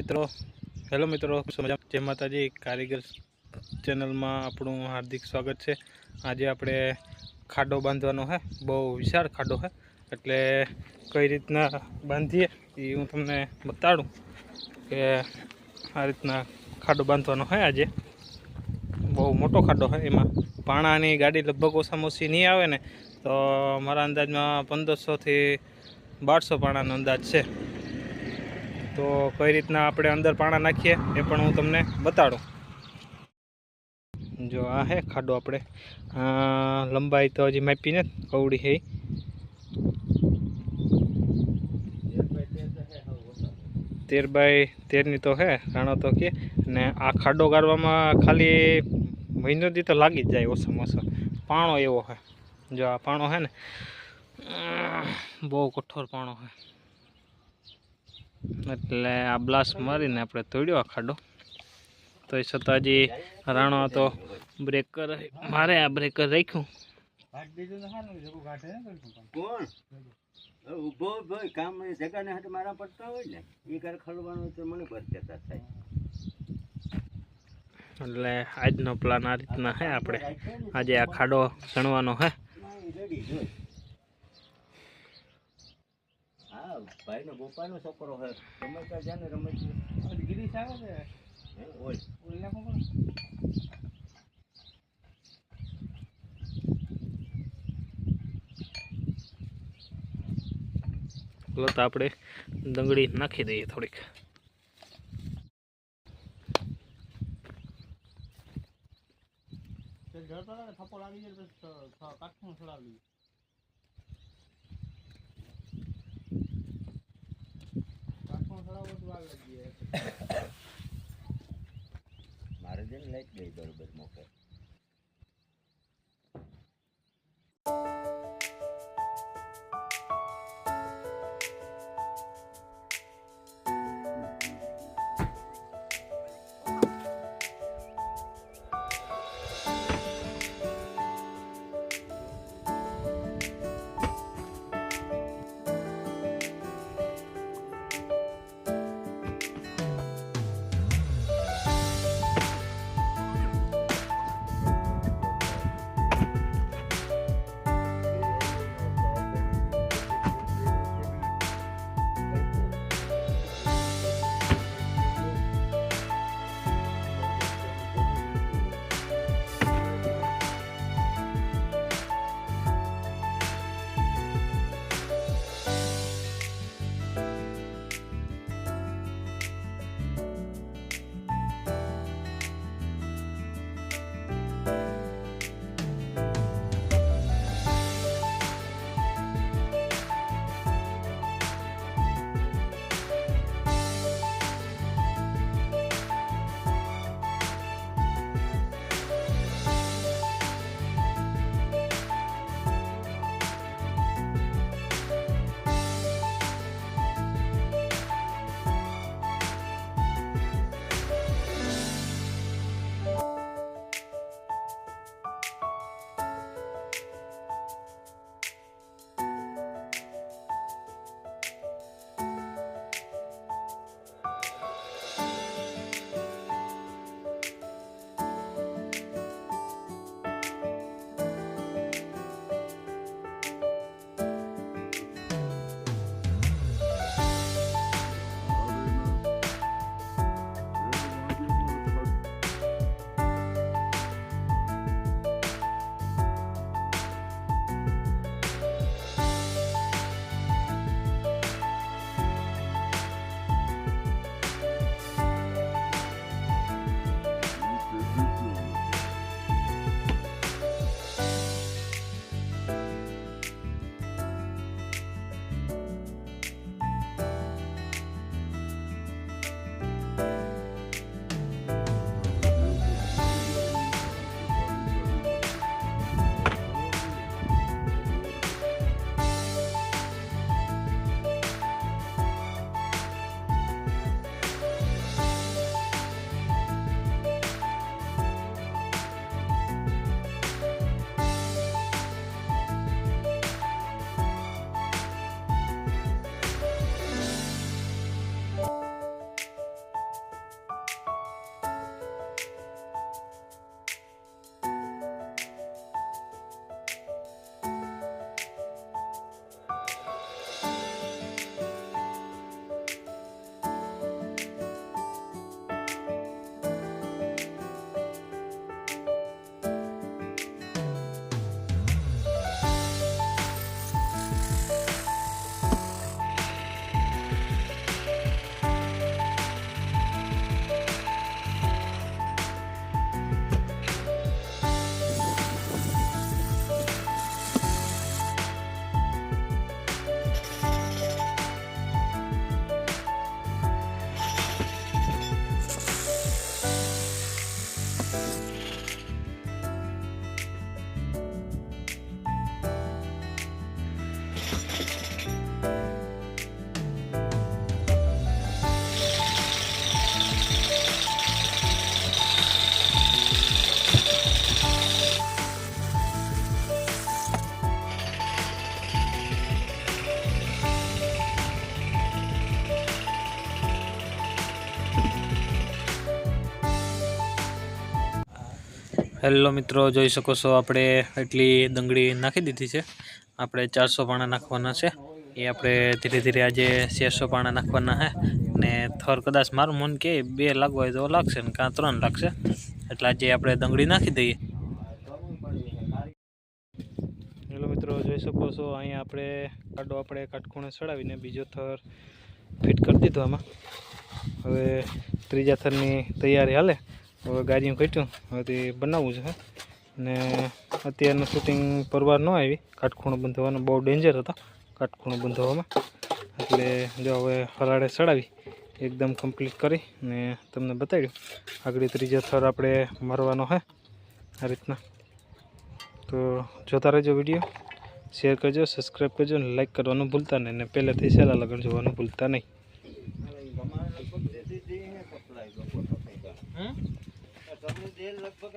Hello મિત્રો, જય માતાજી. કારીગર ચેનલમાં આપણું હાર્દિક સ્વાગત છે. આજે આપણે ખાડો બાંધવાનો છે, બહુ વિશાળ ખાડો છે, એટલે કઈ રીતના બાંધીએ એ હું તમને બતાડું કે આ રીતના ખાડો બાંધવાનો છે. આજે બહુ મોટો ખાડો છે, એમાં પાણાની ગાડી લગભગ ઓછામાં ઓછી નહીં આવે ને તો મારા અંદાજમાં 1500થી 1200 પાણાનો અંદાજ છે. તો કઈ રીતના આપણે અંદર પાણા નાખીએ એ પણ હું તમને બતાડું. જો આ હે ખાડો, આપણે લંબાઈ તો હજી માપી ને કવડી છે 13 બાય 13ની તો હે રાણો તો કે. ને આ ખાડો ગાળવામાં ખાલી મહિનો દી તો લાગી જ જાય ઓછામાં ઓછો. પાણો એવો છે, જો આ પાણો છે ને બહુ કઠોર પાણો છે, એટલે આ બ્લાસ્ટ મારીને આપણે તોડ્યો આ ખાડો. તો એ છતાં હજી રાણો તો બ્રેકર મારે આ બ્રેકર રાખ્યું. એટલે આજનો પ્લાન આ રીતના છે. આપણે આજે આ ખાડો સણવાનો છે. ભાઈ નો ગોપા નો છોકરો હે, રમતા જાને રમત ગીરી આવે છે. ઓલ ઓલ નાખો લો તો આપણે ડંગળી નાખી દઈએ થોડીક. થપ્પો લાગી જાય કાઠું છોડાવી મારે જઈને લાઈટ ગઈ બરોબર મોકે. હેલો મિત્રો, જોઈ શકો છો આપણે એટલી ડંગળી નાખી દીધી છે. આપણે 400 પાણા નાખવાના છે. એ આપણે ધીરે ધીરે આજે 600 પાણા નાખવાના છે. ને થર કદાચ મારું મન કે 2 લાગવા હોય તો લાગશે ને કાં 3 લાગશે. એટલે આજે આપણે ડંગળી નાખી દઈએ. હેલો મિત્રો, જોઈ શકો છો અહીંયા આપણે કાટખૂણે ચડાવીને બીજો થર ફિટ કરી દીધો આમાં. હવે ત્રીજા થરની તૈયારી હાલે. હવે ગાડીઓ કાઢ્યું, હવે તે બનાવવું છે. ને અત્યારનું શૂટિંગ પરવાર ન આવી, કાટખૂણો બંધાવવાનો બહુ ડેન્જર હતો કાટખૂણો બંધાવવામાં. એટલે જો હવે હરાડે ચડાવી એકદમ કમ્પ્લીટ કરી ને તમને બતાવ્યું. આગળ ત્રીજો થર આપણે મારવાનો છે આ રીતના. તો જોતા રહેજો વિડીયો, શેર કરજો, સબસ્ક્રાઈબ કરજો ને લાઈક કરવાનું ભૂલતા નહીં. ને પહેલેથી સહેલા લગન જોવાનું ભૂલતા નહીં. લગભગ